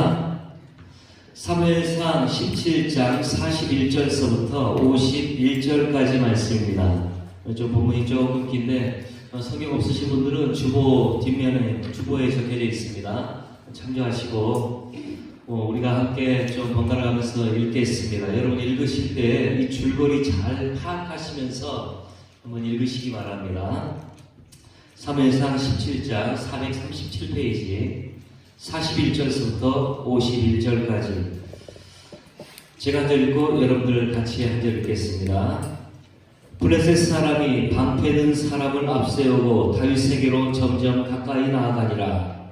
하겠습니다. 사무엘상 17장 41절서부터 51절까지 말씀입니다. 좀 본문이 조금 긴데 성경 없으신 분들은 주보 뒷면에 주보에 적혀져 있습니다. 참조하시고 우리가 함께 좀 번갈아가면서 읽겠습니다. 여러분 읽으실 때 이 줄거리 잘 파악하시면서 한번 읽으시기 바랍니다. 사무엘상 17장 437페이지 41절서부터 51절까지 제가 한 절 읽고 여러분들 같이 한 절 읽겠습니다. 블레셋 사람이 방패든 사람을 앞세우고 다윗에게로 점점 가까이 나아가니라.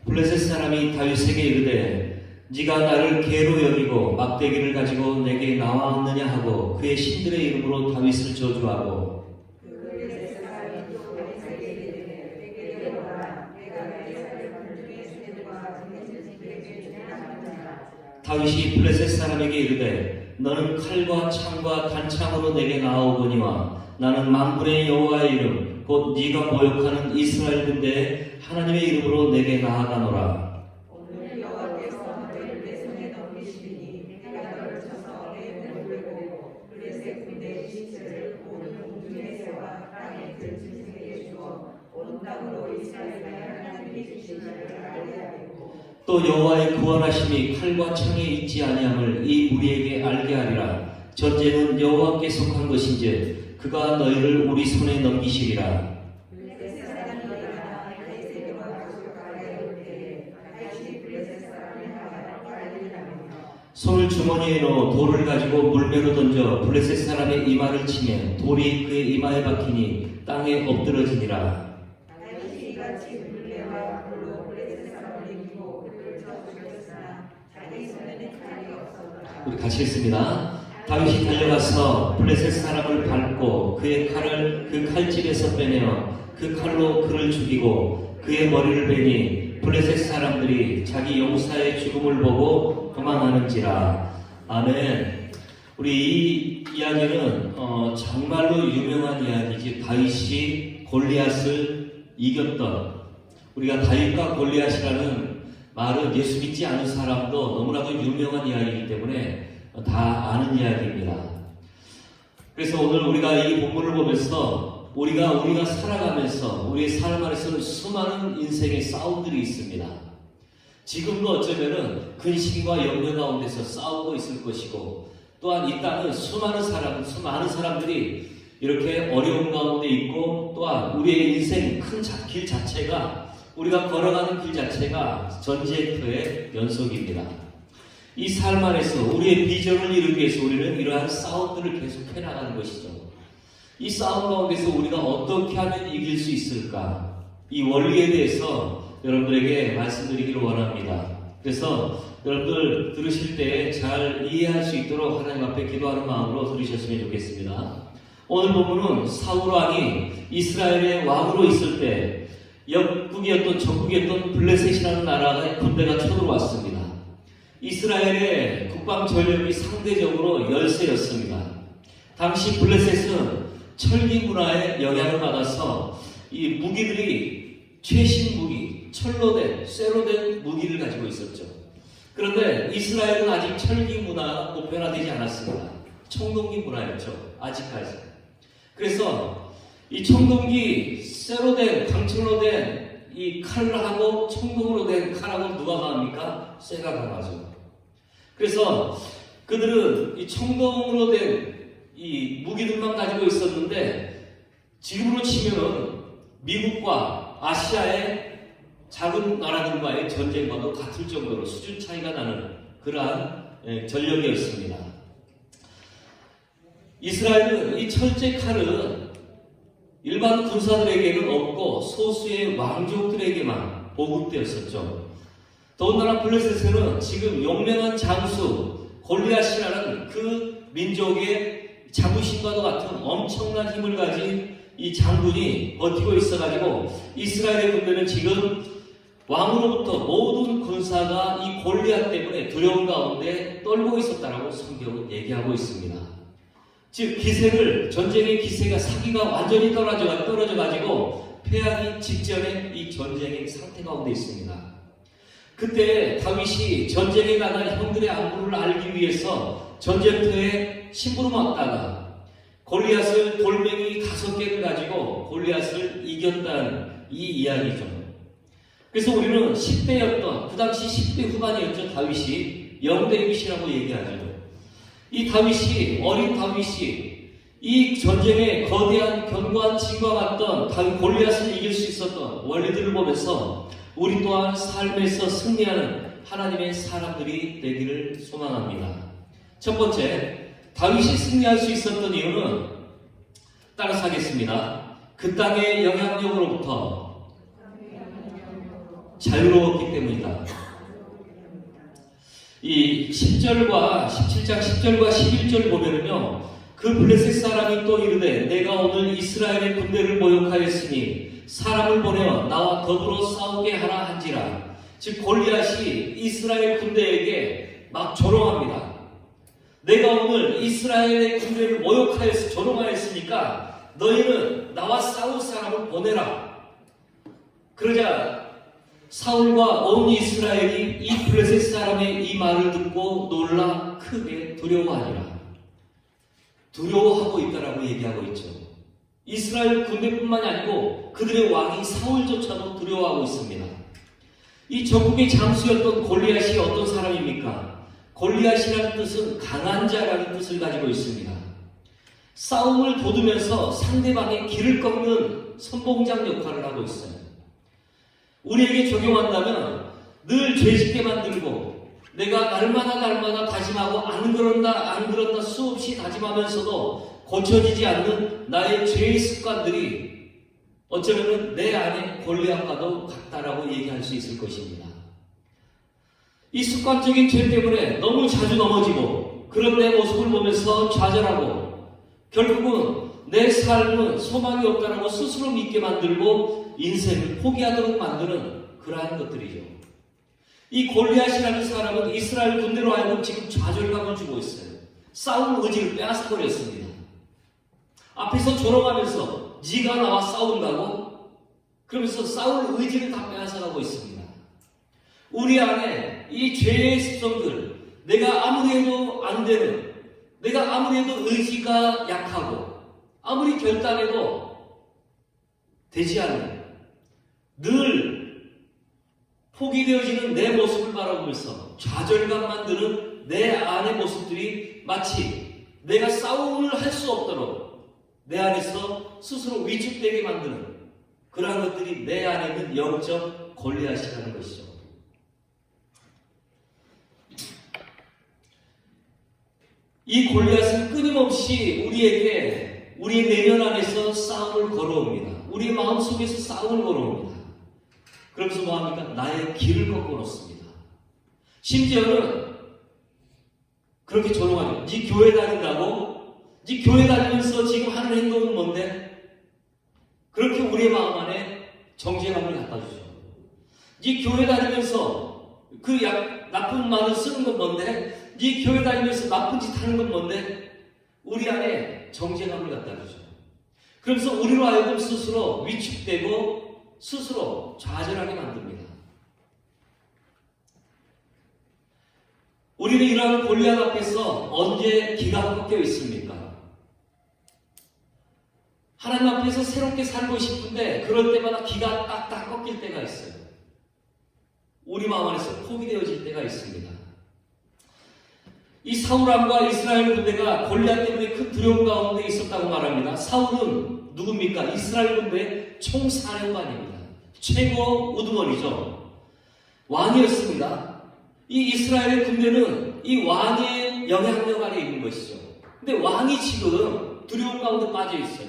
블레셋 사람이 다윗에게 이르되 네가 나를 개로 여기고 막대기를 가지고 내게 나왔느냐 하고 그의 신들의 이름으로 다윗을 저주하고 다윗이 블레셋 사람에게 이르되 너는 칼과 창과 단창으로 내게 나아오거니와 나는 만군의 여호와의 이름 곧 네가 모욕하는 이스라엘 군대의 하나님의 이름으로 내게 나아가노라. 오늘 여호와께서 너를 내 손에 넘기시니 내가 너를 쳐서 내 몸을 보고 블레셋 군대의 신체를 온 공중의 새와 땅의 들짐승에게 주어 온 땅으로 이스라엘의 하나님이 주신 것을 알게 하겠고 또 여호와의 구원하심이 칼과 창에 있지 아니함을 이 무리에게 알게 하리라. 전제는 여호와께 속한 것인즉 그가 너희를 우리 손에 넘기시리라. 손을 주머니에 넣어 돌을 가지고 물매로 던져 블레셋 사람의 이마를 치매 돌이 그의 이마에 박히니 땅에 엎드러지니라. 우리 같이 읽습니다. 다윗이 달려가서 블레셋 사람을 밟고 그의 칼을 그 칼집에서 빼내어 그 칼로 그를 죽이고 그의 머리를 베니 블레셋 사람들이 자기 용사의 죽음을 보고 도망하는지라. 아멘. 우리 이 이야기는 정말로 유명한 이야기지. 다윗이 골리앗을 이겼던, 우리가 다윗과 골리앗이라는 말은 예수 믿지 않은 사람도 너무나도 유명한 이야기이기 때문에 다 아는 이야기입니다. 그래서 오늘 우리가 이 본문을 보면서 우리가 살아가면서 우리의 삶 안에서는 수많은 인생의 싸움들이 있습니다. 지금도 어쩌면은 근심과 염려 가운데서 싸우고 있을 것이고, 또한 이 땅은 수많은 사람들이 이렇게 어려운 가운데 있고, 또한 우리의 인생 큰 길 자체가, 우리가 걸어가는 길 자체가 전쟁터의 연속입니다. 이 삶 안에서 우리의 비전을 이루기 위해서 우리는 이러한 싸움들을 계속 해나가는 것이죠. 이 싸움 가운데서 우리가 어떻게 하면 이길 수 있을까? 이 원리에 대해서 여러분들에게 말씀드리기를 원합니다. 그래서 여러분들 들으실 때 잘 이해할 수 있도록 하나님 앞에 기도하는 마음으로 들으셨으면 좋겠습니다. 오늘 본문은 사울 왕이 이스라엘의 왕으로 있을 때 역국이었던 적국이었던 블레셋이라는 나라의 군대가 쳐들어왔습니다. 이스라엘의 국방 전력이 상대적으로 열세였습니다. 당시 블레셋은 철기 문화의 영향을 받아서 이 무기들이 최신 무기, 철로 된, 쇠로 된 무기를 가지고 있었죠. 그런데 이스라엘은 아직 철기 문화가 보편화되지 않았습니다. 청동기 문화였죠. 아직까지. 그래서 이 청동기, 쇠로 된, 강철로 된 이 칼하고 청동으로 된 칼하고 누가 강합니까? 쇠가 강하죠. 그래서 그들은 이 청동으로 된 이 무기들만 가지고 있었는데, 지금으로 치면은 미국과 아시아의 작은 나라들과의 전쟁과도 같을 정도로 수준 차이가 나는 그러한 전력이었습니다. 이스라엘은 이 철제 칼은 일반 군사들에게는 없고 소수의 왕족들에게만 보급되었었죠. 더군다나 블레셋은 지금 용맹한 장수 골리앗이라는 그 민족의 자부심과도 같은 엄청난 힘을 가진 이 장군이 버티고 있어가지고 이스라엘의 군대는 지금 왕으로부터 모든 군사가 이 골리앗 때문에 두려운 가운데 떨고 있었다라고 성경은 얘기하고 있습니다. 즉 기세를, 전쟁의 기세가, 사기가 완전히 떨어져가지고 패하기 직전에 이 전쟁의 상태 가운데 있습니다. 그때 다윗이 전쟁에 나간 형들의 안부를 알기 위해서 전쟁터에 심부름왔다가 골리앗을 돌멩이 5개를 가지고 골리앗을 이겼다는 이 이야기죠. 그래서 우리는 10대였던, 그 당시 10대 후반이었죠. 다윗이 영데윗이라고 얘기하죠. 이 다윗이, 어린 다윗이 이 전쟁에 거대한 견고한 진과 같던 다윗 골리앗을 이길 수 있었던 원리들을 보면서 우리 또한 삶에서 승리하는 하나님의 사람들이 되기를 소망합니다. 첫 번째, 다윗이 승리할 수 있었던 이유는 따라서 하겠습니다. 그 땅의 영향력으로부터 자유로웠기 때문이다. 이 10절과 17장 10절과 11절 보면은요, 그 블레셋 사람이 또 이르되 내가 오늘 이스라엘의 군대를 모욕하였으니 사람을 보내어 나와 더불어 싸우게 하라 한지라. 즉 골리앗이 이스라엘 군대에게 막 조롱합니다. 내가 오늘 이스라엘의 군대를 모욕하여서 조롱하였으니까 너희는 나와 싸울 사람을 보내라. 그러자 사울과 온 이스라엘이 이 블레셋 사람의 이 말을 듣고 놀라 크게 두려워하니라. 두려워하고 있다라고 얘기하고 있죠. 이스라엘 군대뿐만이 아니고 그들의 왕이 사울조차도 두려워하고 있습니다. 이 전국의 장수였던 골리앗이 어떤 사람입니까? 골리앗이라는 뜻은 강한 자라는 뜻을 가지고 있습니다. 싸움을 도두면서 상대방의 길을 꺾는 선봉장 역할을 하고 있어요. 우리에게 적용한다면 늘 죄짓게 만들고 내가 날마다 다짐하고 안 그런다 수없이 다짐하면서도 고쳐지지 않는 나의 죄의 습관들이 어쩌면 내 안에 골리앗과도 같다라고 얘기할 수 있을 것입니다. 이 습관적인 죄 때문에 너무 자주 넘어지고 그런 내 모습을 보면서 좌절하고 결국은 내 삶은 소망이 없다라고 스스로 믿게 만들고 인생을 포기하도록 만드는 그러한 것들이죠. 이 골리앗이라는 사람은 이스라엘 군대로 하여금 지금 좌절감을 주고 있어요. 싸울 의지를 빼앗아버렸습니다. 앞에서 조롱하면서 네가 나와 싸운다고? 그러면서 싸울 의지를 다 빼앗아가고 있습니다. 우리 안에 이 죄의 습성들, 내가 아무리 해도 안 되는, 내가 아무리 해도 의지가 약하고 아무리 결단해도 되지 않는, 늘 포기되어지는 내 모습을 바라보면서 좌절감만 드는 내 안의 모습들이 마치 내가 싸움을 할 수 없도록 내 안에서 스스로 위축되게 만드는 그러한 것들이 내 안에 있는 영적 골리앗이라는 것이죠. 이 골리앗은 끊임없이 우리에게 우리의 내면 안에서 싸움을 걸어옵니다. 우리의 마음속에서 싸움을 걸어옵니다. 그러면서 뭐합니까? 나의 길을 꺾어놓습니다. 심지어는 그렇게 조롱하죠. 네 교회 다닌다고? 네 교회 다니면서 지금 하는 행동은 뭔데? 그렇게 우리의 마음 안에 정죄감을 갖다 주죠. 네 교회 다니면서 그 나쁜 말을 쓰는 건 뭔데? 네 교회 다니면서 나쁜 짓 하는 건 뭔데? 우리 안에 정죄감을 갖다 주죠. 그러면서 우리로 하여금 스스로 위축되고 스스로 좌절하게 만듭니다. 우리는 이러한 골리앗 앞에서 언제 기가 꺾여 있습니까? 하나님 앞에서 새롭게 살고 싶은데 그럴 때마다 기가 딱딱 꺾일 때가 있어요. 우리 마음 안에서 포기되어질 때가 있습니다. 이 사울왕과 이스라엘 군대가 골리앗 때문에 큰 두려움 가운데 있었다고 말합니다. 사울은 누굽니까? 이스라엘 군대의 총사령관입니다. 최고 우두머리죠. 왕이었습니다. 이 이스라엘의 군대는 이 왕의 영향력 아래 있는 것이죠. 근데 왕이 지금 두려움 가운데 빠져 있어요.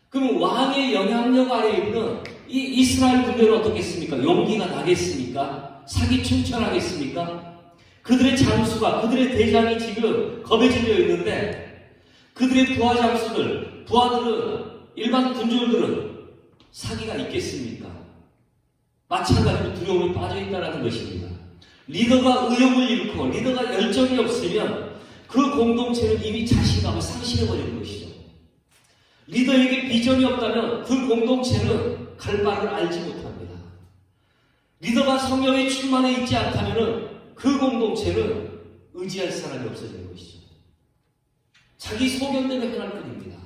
그럼 왕의 영향력 아래 있는 이 이스라엘 군대는 어떻겠습니까? 용기가 나겠습니까? 사기 충천하겠습니까? 그들의 장수가, 그들의 대장이 지금 겁에 질려 있는데 그들의 부하 장수들, 부하들은, 일반 군졸들은 사기가 있겠습니까? 마찬가지로 두려움에 빠져 있다는 것입니다. 리더가 의욕을 잃고 리더가 열정이 없으면 그 공동체는 이미 자신감을 상실해버리는 것이죠. 리더에게 비전이 없다면 그 공동체는 갈 바를 알지 못합니다. 리더가 성령의 충만에 있지 않다면 그 공동체는 의지할 사람이 없어지는 것이죠. 자기 소견대로 행할 뿐입니다.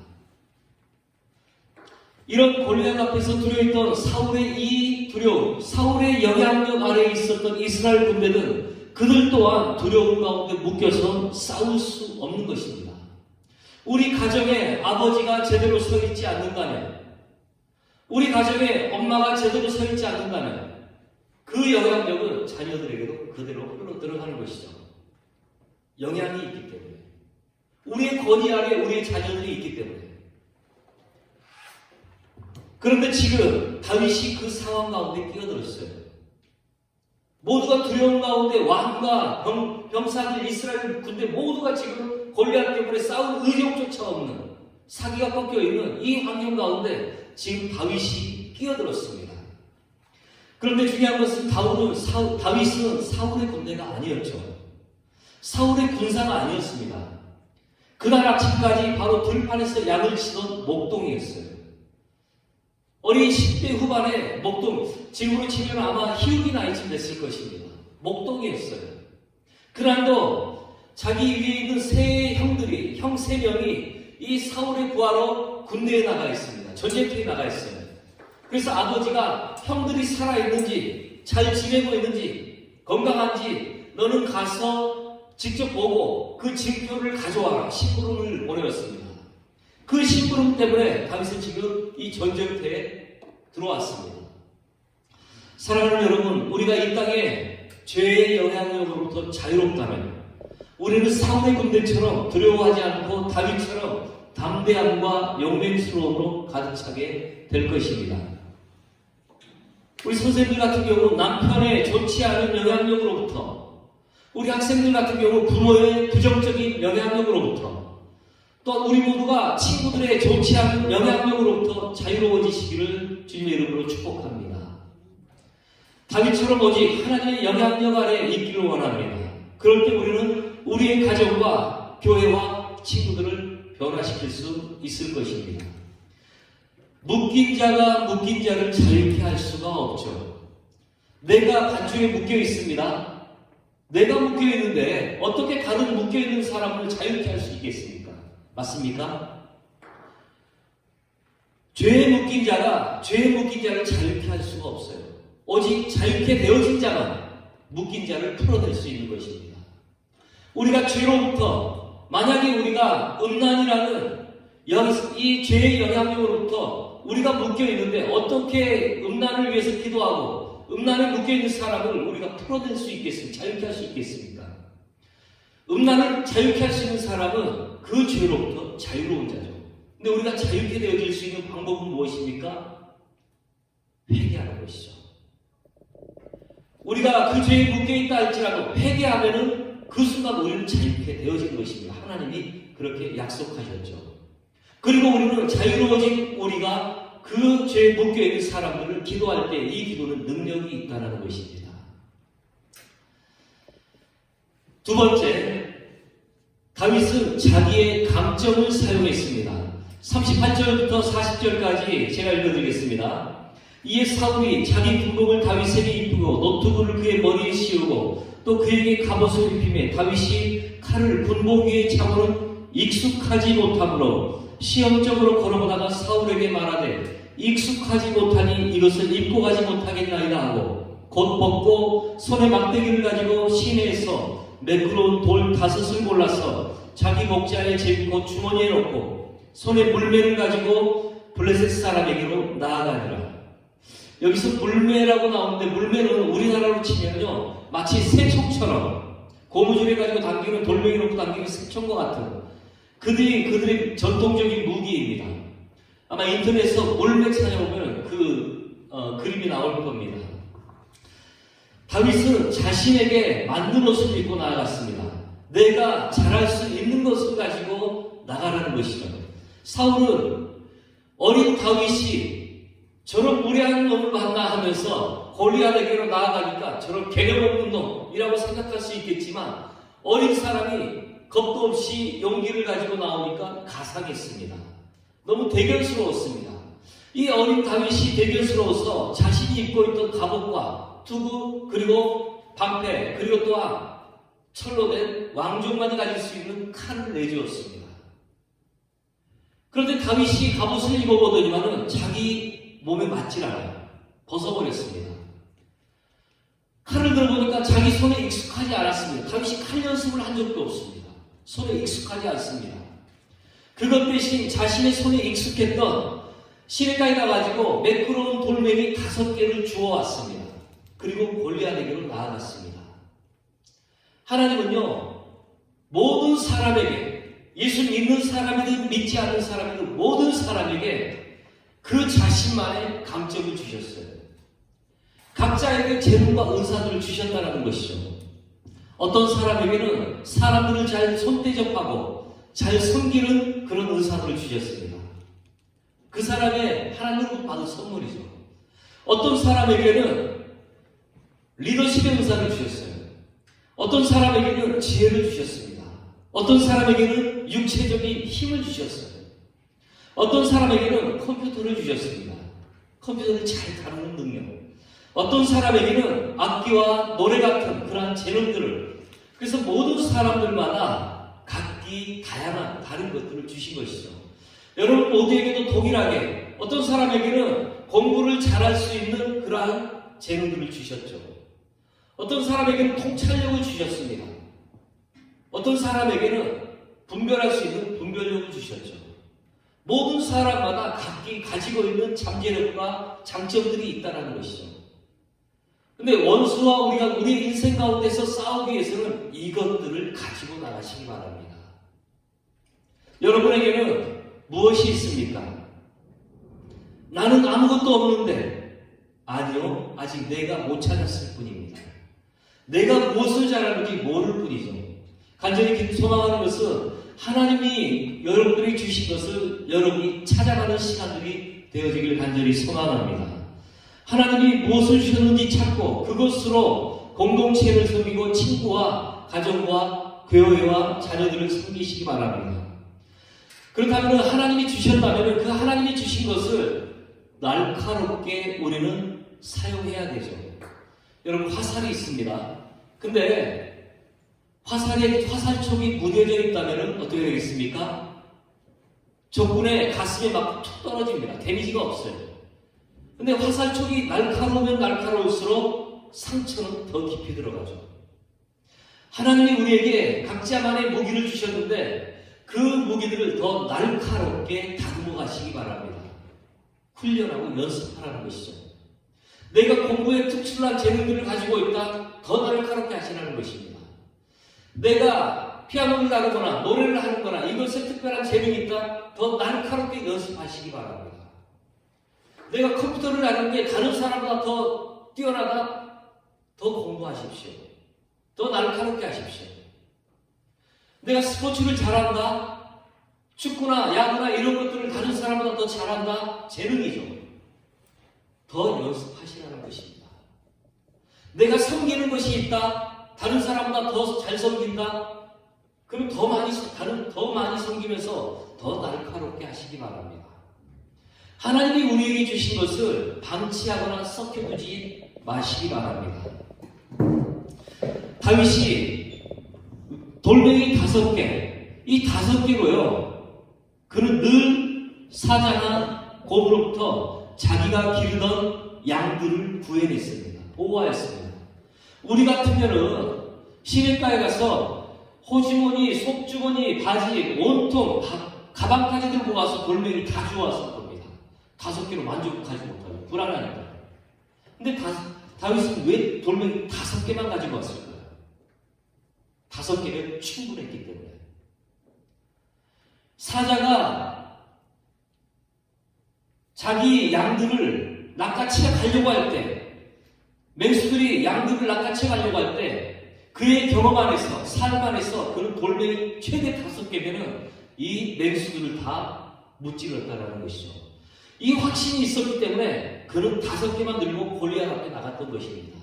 이런 골리앗 앞에서 두려워했던 사울의 이 두려움, 사울의 영향력 아래에 있었던 이스라엘 군대는 그들 또한 두려움 가운데 묶여서 싸울 수 없는 것입니다. 우리 가정에 아버지가 제대로 서 있지 않는다면, 우리 가정에 엄마가 제대로 서 있지 않는다면 그 영향력은 자녀들에게도 그대로 흘러 들어가는 것이죠. 영향이 있기 때문에, 우리의 권위 아래 우리의 자녀들이 있기 때문에. 그런데 지금 다윗이 그 상황 가운데 끼어들었어요. 모두가 두려움 가운데 왕과 병사들, 이스라엘 군대 모두가 지금 골리앗 때문에 싸울 의욕조차 없는, 사기가 꺾여 있는 이 환경 가운데 지금 다윗이 끼어들었습니다. 그런데 중요한 것은 다윗은 사울의 군대가 아니었죠. 사울의 군사가 아니었습니다. 그날 아침까지 바로 들판에서 양을 치던 목동이었어요. 어린 10대 후반의 목동, 지금으로 치면 아마 희욱이 나이쯤 됐을 것입니다. 목동이었어요. 그날도 자기 위에 있는 세 형들이, 형 3명이 이 사울의 구하러 군대에 나가 있습니다. 전쟁터에 나가 있어요. 그래서 아버지가 형들이 살아있는지, 잘 지내고 있는지, 건강한지 너는 가서 직접 보고 그 징표를 가져와라. 심부름을 보내었습니다. 그 심부름 때문에 다윗은 지금 이 전쟁터에 들어왔습니다. 사랑하는 여러분, 우리가 이 땅에 죄의 영향력으로부터 자유롭다면 우리는 사울의 군대처럼 두려워하지 않고 다윗처럼 담대함과 용맹스러움으로 가득 차게 될 것입니다. 우리 선생님들 같은 경우 남편의 좋지 않은 영향력으로부터, 우리 학생들 같은 경우 부모의 부정적인 영향력으로부터, 또 우리 모두가 친구들의 좋지 않은 영향력으로부터 자유로워지시기를 주님의 이름으로 축복합니다. 다윗처럼 오직 하나님의 영향력 아래 있기를 원합니다. 그럴 때 우리는 우리의 가정과 교회와 친구들을 변화시킬 수 있을 것입니다. 묶인 자가 묶인 자를 자유케 할 수가 없죠. 내가 반쪽에 묶여 있습니다. 내가 묶여 있는데 어떻게 다른 묶여 있는 사람을 자유케 할 수 있겠습니까? 맞습니까? 죄에 묶인 자가 죄에 묶인 자를 자유케 할 수가 없어요. 오직 자유케 되어진 자만 묶인 자를 풀어낼 수 있는 것입니다. 우리가 죄로부터, 만약에 우리가 음란이라는 이 죄의 영향력으로부터 우리가 묶여 있는데 어떻게 음란을 위해서 기도하고 음란에 묶여 있는 사람을 우리가 풀어낼 수 있겠습니까? 자유케 할 수 있겠습니까? 음란을 자유케 할 수 있는 사람은 그 죄로부터 자유로운 자죠. 근데 우리가 자유케 되어질 수 있는 방법은 무엇입니까? 회개하는 것이죠. 우리가 그 죄에 묶여 있다 할지라도 회개하면은 그 순간 우리는 자유케 되어진 것입니다. 하나님이 그렇게 약속하셨죠. 그리고 우리는 자유로워진 우리가 그 죄에 묶여 있는 사람들을 기도할 때 이 기도는 능력이 있다는 것입니다. 두 번째, 다윗은 자기의 강점을 사용했습니다. 38절부터 40절까지 제가 읽어드리겠습니다. 이에 사울이 자기 군복을 다윗에게 입히고 노트구를 그의 머리에 씌우고 또 그에게 갑옷을 입히매 다윗이 칼을 군복 위에 차고는 익숙하지 못하므로 시험적으로 걸어보다가 사울에게 말하되 익숙하지 못하니 이것을 입고 가지 못하겠나이다 하고 곧 벗고 손에 막대기를 가지고 시내에서 매끄러운 돌 5을 골라서 자기 목자에 재고 주머니에 넣고 손에 물매를 가지고 블레셋 사람에게로 나아가니라. 여기서 물매라고 나오는데 물매는 우리나라로 치면요 마치 새총처럼 고무줄에 가지고 당기는 돌멩이 놓고 당기는 새총과 같은 그들의 전통적인 무기입니다. 아마 인터넷에서 물매 찾아보면 그림이 나올 겁니다. 다윗은 자신에게 맞는 옷을 입고 나아갔습니다. 내가 잘할 수 있는 것을 가지고 나가라는 것이죠. 사울은 어린 다윗이 저런 무례한 놈을 만나 하면서 골리앗에게로 나아가니까 저런 개념 없는 놈이라고 생각할 수 있겠지만 어린 사람이 겁도 없이 용기를 가지고 나오니까 가상했습니다. 너무 대견스러웠습니다. 이 어린 다윗이 대견스러워서 자신이 입고 있던 갑옷과 투구 그리고 방패 그리고 또한 철로 된 왕족만이 가질 수 있는 칼을 내주었습니다. 그런데 다윗이 갑옷을 입어보더니만은 자기 몸에 맞질 않아요. 벗어버렸습니다. 칼을 들어보니까 자기 손에 익숙하지 않았습니다. 다윗이 칼 연습을 한 적도 없습니다. 손에 익숙하지 않습니다. 그것 대신 자신의 손에 익숙했던 시내가에 가가지고 매끄러운 돌멩이 5개를 주워왔습니다. 그리고 골리앗에게로 나아갔습니다. 하나님은요, 모든 사람에게, 예수 믿는 사람이든 믿지 않는 사람이든 모든 사람에게 그 자신만의 강점을 주셨어요. 각자에게 재능과 은사들을 주셨다는 것이죠. 어떤 사람에게는 사람들을 잘 손대접하고 잘 섬기는 그런 은사들을 주셨습니다. 그 사람의 하나님으로부터 받은 선물이죠. 어떤 사람에게는 리더십의 은사를 주셨어요. 어떤 사람에게는 지혜를 주셨습니다. 어떤 사람에게는 육체적인 힘을 주셨어요. 어떤 사람에게는 컴퓨터를 주셨습니다. 컴퓨터를 잘 다루는 능력. 어떤 사람에게는 악기와 노래 같은 그러한 재능들을, 그래서 모든 사람들마다 각기 다양한 다른 것들을 주신 것이죠. 여러분 모두에게도 동일하게 어떤 사람에게는 공부를 잘할 수 있는 그러한 재능들을 주셨죠. 어떤 사람에게는 통찰력을 주셨습니다. 어떤 사람에게는 분별할 수 있는 분별력을 주셨죠. 모든 사람마다 각기 가지고 있는 잠재력과 장점들이 있다는 것이죠. 근데 원수와 우리가 우리 인생 가운데서 싸우기 위해서는 이것들을 가지고 나가시기 바랍니다. 여러분에게는 무엇이 있습니까? 나는 아무것도 없는데, 아니요, 아직 내가 못 찾았을 뿐입니다. 내가 무엇을 잘하는지 모를 뿐이죠. 간절히 소망하는 것은 하나님이 여러분들이 주신 것을 여러분이 찾아가는 시간들이 되어지길 간절히 소망합니다. 하나님이 무엇을 주셨는지 찾고 그것으로 공동체를 섬기고 친구와 가정과 교회와 자녀들을 섬기시기 바랍니다. 그렇다면 하나님이 주셨다면 그 하나님이 주신 것을 날카롭게 우리는 사용해야 되죠. 여러분 화살이 있습니다. 근데 화살촉이 무뎌져 있다면 어떻게 되겠습니까? 적군의 가슴에 막 툭 떨어집니다. 데미지가 없어요. 근데 화살촉이 날카로우면 날카로울수록 상처는 더 깊이 들어가죠. 하나님이 우리에게 각자만의 무기를 주셨는데 그 무기들을 더 날카롭게 다듬어 가시기 바랍니다. 훈련하고 연습하라는 것이죠. 내가 공부에 특출난 재능들을 가지고 있다, 더 날카롭게 하시라는 것입니다. 내가 피아노를 다루거나 노래를 하는 거나 이것에 특별한 재능이 있다, 더 날카롭게 연습하시기 바랍니다. 내가 컴퓨터를 하는 게 다른 사람보다 더 뛰어나다, 더 공부하십시오. 더 날카롭게 하십시오. 내가 스포츠를 잘한다, 축구나 야구나 이런 것들을 다른 사람보다 더 잘한다, 재능이죠. 더 연습하시라는 것입니다. 내가 섬기는 것이 있다, 다른 사람보다 더 잘 섬긴다, 그럼 더 많이 섬기면서 더 날카롭게 하시기 바랍니다. 하나님이 우리에게 주신 것을 방치하거나 썩혀두지 마시기 바랍니다. 다윗이 돌멩이 5개, 이 5개로요, 그는 늘 사자나 곰으로부터 자기가 기르던 양들을 구해냈습니다. 보호하였습니다. 우리 같으면은 시내가에 가서 호주머니, 속주머니, 바지, 온통, 가방까지 들고 와서 돌멩이 다 주워왔을 겁니다. 5개로 만족하지 못하고 불안하니까. 근데 다윗은 왜 돌멩이 5개만 가지고 왔을까요? 5개면 충분했기 때문에. 사자가 자기 양들을 낚아채 가려고 할 때, 맹수들이 양들을 낚아채 가려고 할 때, 그의 경험 안에서, 삶 안에서 그는 돌멩이 최대 5개면은 이 맹수들을 다 무찌렀다는 것이죠. 이 확신이 있었기 때문에 그는 5개만 들고 골리앗 앞에 나갔던 것입니다.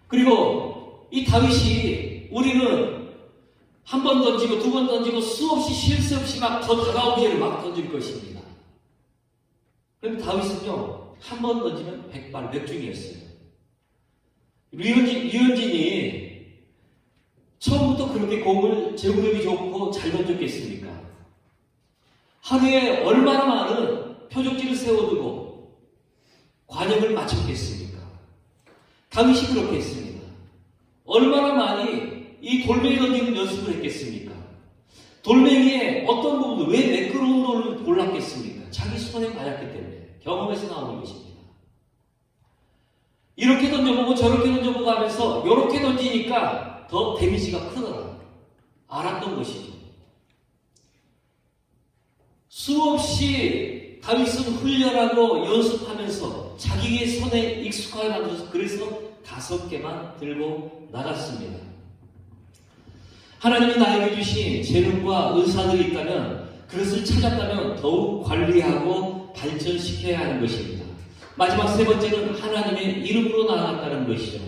그리고 이 다윗이, 우리는 한 번 던지고 두 번 던지고 수없이 쉴 새 없이 막 더 다가온 기회를 막 던질 것입니다. 그런데 다윗은요, 한 번 던지면 100발 백중이었어요. 류현진이 처음부터 그렇게 공을 제구력이 좋고 잘 던졌겠습니까? 하루에 얼마나 많은 표적지를 세워두고 관역을 마쳤겠습니까? 다윗이 그렇게 했습니다. 얼마나 많이 이 돌멩이 던지는 연습을 했겠습니까? 돌멩이에 어떤 부분도 왜 매끄러운 돌을 골랐겠습니까? 자기 손에 맞았기 때문에 경험에서 나오는 것입니다. 이렇게 던져보고 저렇게 던져보고 하면서 이렇게 던지니까 더 데미지가 크더라. 알았던 것이죠. 수없이 다윗은 훈련하고 연습하면서 자기의 손에 익숙하게 만들어서 그래서 5개만 들고 나갔습니다. 하나님이 나에게 주신 재능과 은사들이 있다면, 그것을 찾았다면 더욱 관리하고 발전시켜야 하는 것입니다. 마지막 3번째는 하나님의 이름으로 나아갔다는 것이죠.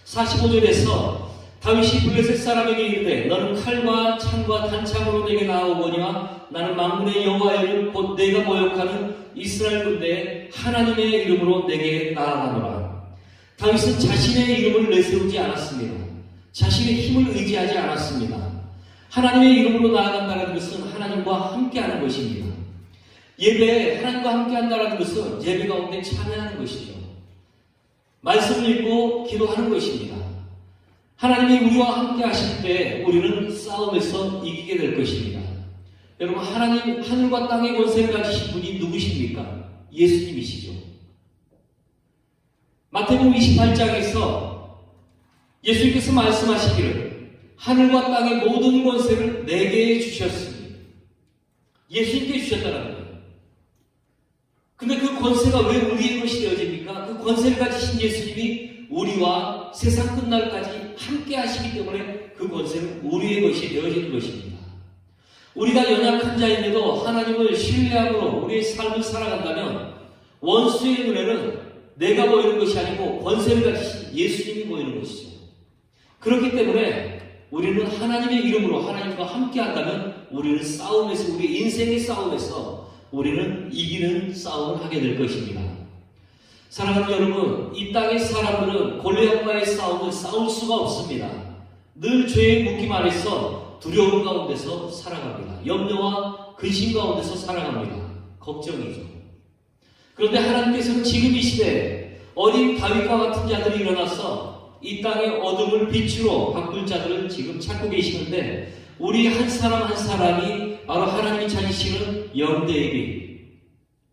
45절에서 다윗이 블레셋 사람에게 이르되 너는 칼과 창과 단창으로 내게 나아오거니와 나는 만군의 여호와의 이름 곧 내가 모욕하는 이스라엘 군대의 하나님의 이름으로 내게 나아가노라. 다윗은 자신의 이름을 내세우지 않았습니다. 자신의 힘을 의지하지 않았습니다. 하나님의 이름으로 나아간다는 것은 하나님과 함께하는 것입니다. 예배에 하나님과 함께한다는 것은 예배 가운데 참여하는 것이죠. 말씀을 읽고 기도하는 것입니다. 하나님이 우리와 함께 하실 때 우리는 싸움에서 이기게 될 것입니다. 여러분, 하나님 하늘과 땅의 권세를 가지신 분이 누구십니까? 예수님이시죠. 마태복음 28장에서 예수님께서 말씀하시기를 하늘과 땅의 모든 권세를 내게 주셨으니, 예수님께 주셨다는 거예요. 근데 그 권세가 왜 우리의 것이 되어집니까? 그 권세를 가지신 예수님이 우리와 세상 끝날까지 함께 하시기 때문에 그 권세는 우리의 것이 되어지는 것입니다. 우리가 연약한 자인데도 하나님을 신뢰함으로 우리의 삶을 살아간다면 원수의 눈에는 내가 보이는 것이 아니고 권세를 가지신 예수님이 보이는 것이죠. 그렇기 때문에 우리는 하나님의 이름으로 하나님과 함께 한다면 우리는 싸움에서, 우리 인생의 싸움에서 우리는 이기는 싸움을 하게 될 것입니다. 사랑하는 여러분, 이 땅의 사람들은 골리앗과의 싸움을 싸울 수가 없습니다. 늘 죄의 묶임 안에서 두려움 가운데서 살아갑니다. 염려와 근심 가운데서 살아갑니다. 걱정이죠. 그런데 하나님께서는 지금 이 시대에 어린 다윗과 같은 자들이 일어나서 이 땅의 어둠을 빛으로 바꿀 자들을 지금 찾고 계시는데, 우리 한 사람 한 사람이 바로 하나님이 찾으시는 영대에게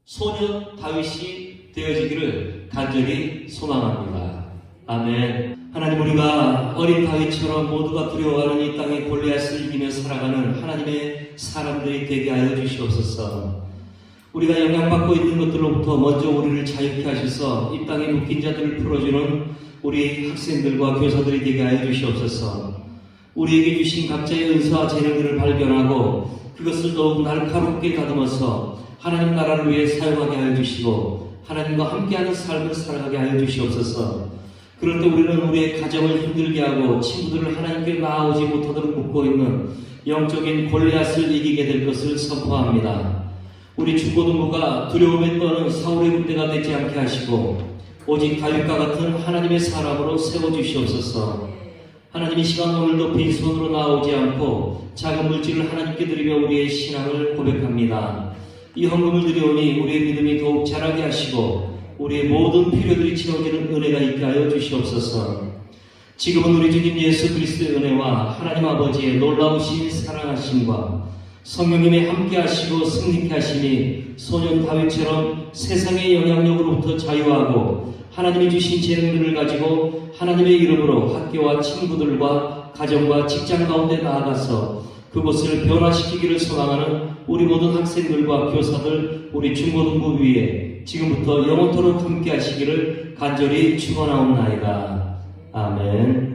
소년 다윗이 되어지기를 간절히 소망합니다. 아멘. 하나님, 우리가 어린 다윗처럼 모두가 두려워하는 이 땅의 골리앗을 이기며 살아가는 하나님의 사람들이 되게 하여 주시옵소서. 우리가 영향받고 있는 것들로부터 먼저 우리를 자유케 하셔서 이 땅의 묶인 자들을 풀어주는 우리 학생들과 교사들이 되게 하여 주시옵소서. 우리에게 주신 각자의 은사와 재능들을 발견하고 그것을 더욱 날카롭게 다듬어서 하나님 나라를 위해 사용하게 하여 주시고 하나님과 함께하는 삶을 살아가게 하여 주시옵소서. 그럴 때 우리는 우리의 가정을 힘들게 하고 친구들을 하나님께 나아오지 못하도록 묶고 있는 영적인 골리앗을 이기게 될 것을 선포합니다. 우리 중고등부가 두려움에 떠는 사울의 군대가 되지 않게 하시고 오직 다윗과 같은 하나님의 사람으로 세워주시옵소서. 하나님이 시간 오늘도 빈손으로 나오지 않고 작은 물질을 하나님께 드리며 우리의 신앙을 고백합니다. 이 헌금을 드리오니 우리의 믿음이 더욱 자라게 하시고 우리의 모든 필요들이 채워지는 은혜가 있게 하여 주시옵소서. 지금은 우리 주님 예수 그리스도의 은혜와 하나님 아버지의 놀라우신 사랑하심과 성령님의 함께 하시고 승리케 하시니 소년 다윗처럼 세상의 영향력으로부터 자유하고 하나님이 주신 재능들을 가지고 하나님의 이름으로 학교와 친구들과 가정과 직장 가운데 나아가서 그곳을 변화시키기를 소망하는 우리 모든 학생들과 교사들, 우리 중고등부 위에 지금부터 영원토록 함께 하시기를 간절히 축원하옵나이다. 아멘.